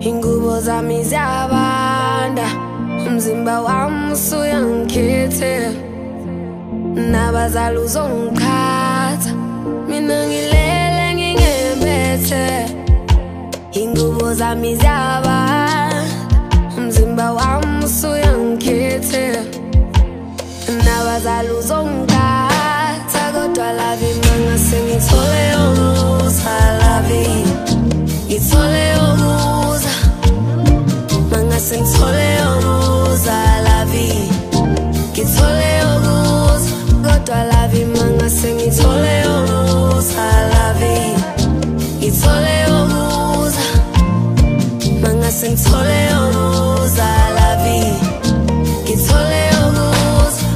Ingubo zami ziyabanda, umzimba wami usuyangikhethela. Nabazali uzongikhatha, mina ngilele ngingembethe. Ingubo zami ziyabanda, umzimba wami usuyangikhethela. Nabazali uzongikhatha, kodwa lavi mangase ngithole umusa. Lavi ngithole umusa, mangase ngithole umusa. Lavi ngithole umusa, kodwa lavi mangase ngithole umusa. Lavi ngithole umusa, mangase ngithole umusa. Lavi ngithole umusa,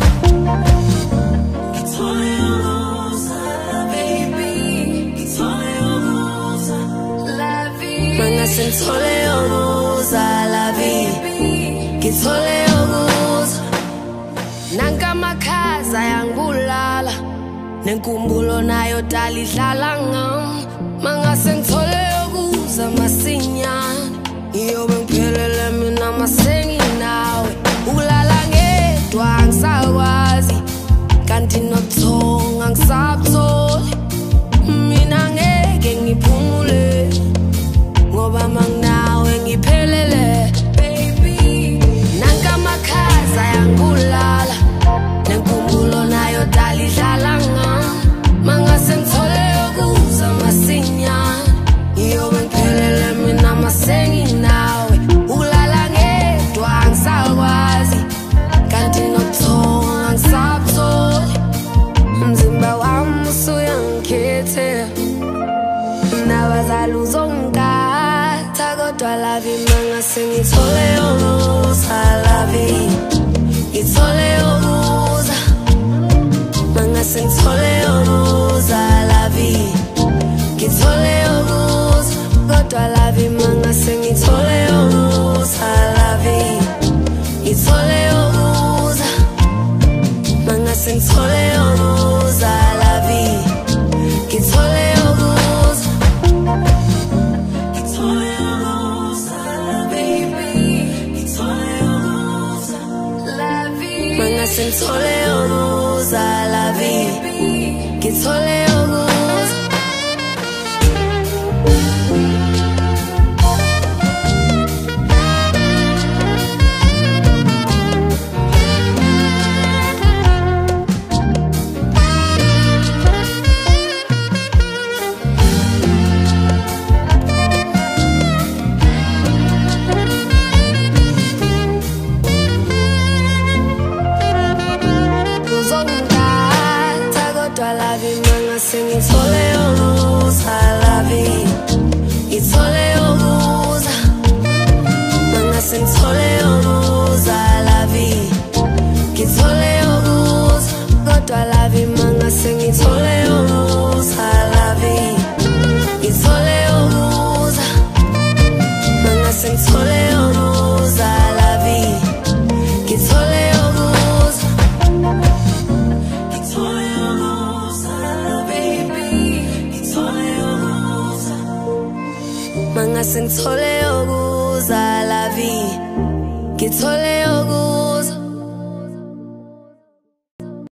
ngithole umusa. Baby ngithole umusa. Lavi mangase ngithole umusa. Lavi ngithole umusa. Nanka makhaza yangibulala, nenkumbulo nayo dala idlala ngami. Mangase ngithole ukuza masinyane, ngiyobe ngiphelele mina masenginawe. Ukulala ngedwa angisakwazi, kanti nokuthonga angisabutholi. Mina ngeke ngiphumule, ngoba manginawe ngiphelele. Baby nanka makhaza yangibulala, nenkumbulo nayo dala idlala ngami. Mangase ngithole ukuza masinyane, ngiyobe ngiphelele mina masenginawe. Ukulala ngedwa angisakwazi, kanti nokuthonga angisabutholi. Umzimba wami usuyangikhethela. Nabazali uzongikhatha, kodwa lavi mangase ngithole umusa. Lavi ngithole umusa, mangase ngithole umusa. Lavi ngithole umusa, kodwa lavi mangase ngithole umusa. Lavi ngithole umusa, mangase ngithole umusa. Lavi ngithole umusa, ngithole umusa. Baby ngithole umusa. Lavi mangase ngithole umusa. Lavi ngithole umusa. Uzongikhatha, kodwa lavi mangase ngithole umusa. Lavi ngithole umusa, mangase ngithole umusa. Lavi ngithole umusa, kodwa lavi mangase ngithole umusa. Lavi ngithole umusa, mangase ngithole umusa. Lavi ngithole umusa, ngithole umusa. Baby ngithole umusa, mangase ngithole umusa. Lavi ngithole